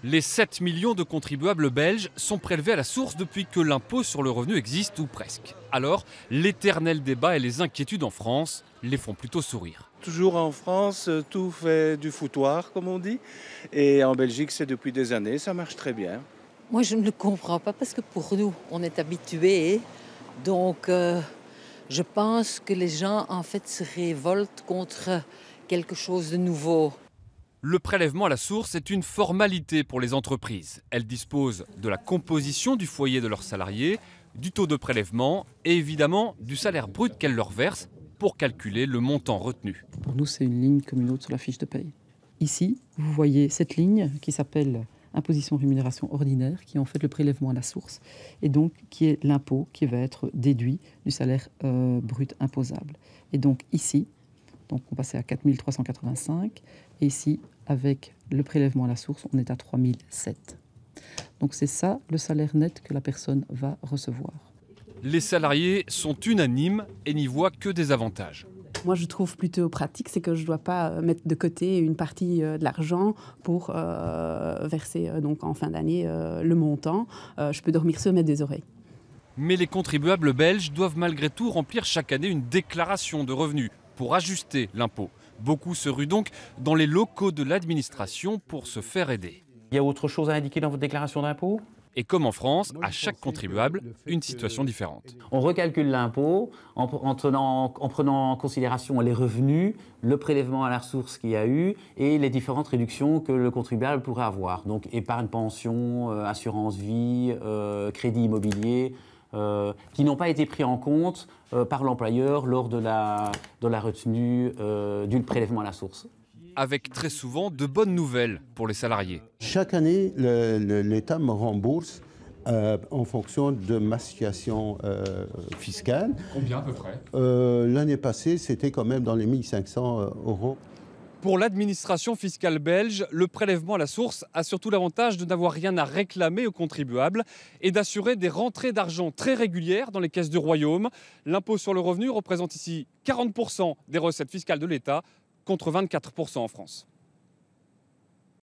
Les 7 millions de contribuables belges sont prélevés à la source depuis que l'impôt sur le revenu existe, ou presque. Alors, l'éternel débat et les inquiétudes en France les font plutôt sourire. Toujours en France, tout fait du foutoir, comme on dit. Et en Belgique, c'est depuis des années, ça marche très bien. Moi, je ne le comprends pas parce que pour nous, on est habitués. Donc, je pense que les gens, en fait, se révoltent contre quelque chose de nouveau. Le prélèvement à la source est une formalité pour les entreprises. Elles disposent de la composition du foyer de leurs salariés, du taux de prélèvement et évidemment du salaire brut qu'elles leur versent pour calculer le montant retenu. Pour nous, c'est une ligne comme une autre sur la fiche de paye. Ici, vous voyez cette ligne qui s'appelle imposition rémunération ordinaire, qui est en fait le prélèvement à la source, et donc qui est l'impôt qui va être déduit du salaire brut imposable. Et donc ici, on passait à 4 385, et ici, avec le prélèvement à la source, on est à 3 007. Donc c'est ça le salaire net que la personne va recevoir. Les salariés sont unanimes et n'y voient que des avantages. Moi, je trouve plutôt pratique, c'est que je ne dois pas mettre de côté une partie de l'argent pour verser donc en fin d'année le montant. Je peux dormir sur mes deux oreilles. Mais les contribuables belges doivent malgré tout remplir chaque année une déclaration de revenus pour ajuster l'impôt. Beaucoup se ruent donc dans les locaux de l'administration pour se faire aider. Il y a autre chose à indiquer dans votre déclaration d'impôt ? Et comme en France, à chaque contribuable, une situation différente. On recalcule l'impôt en prenant en considération les revenus, le prélèvement à la source qu'il y a eu et les différentes réductions que le contribuable pourrait avoir. Donc épargne, pension, assurance vie, crédit immobilier, qui n'ont pas été pris en compte par l'employeur lors de la retenue du prélèvement à la source. Avec très souvent de bonnes nouvelles pour les salariés. Chaque année, l'État me rembourse en fonction de ma situation fiscale. Combien à peu près ? L'année passée, c'était quand même dans les 1 500 €. Pour l'administration fiscale belge, le prélèvement à la source a surtout l'avantage de n'avoir rien à réclamer aux contribuables et d'assurer des rentrées d'argent très régulières dans les caisses du Royaume. L'impôt sur le revenu représente ici 40% des recettes fiscales de l'État, contre 24% en France.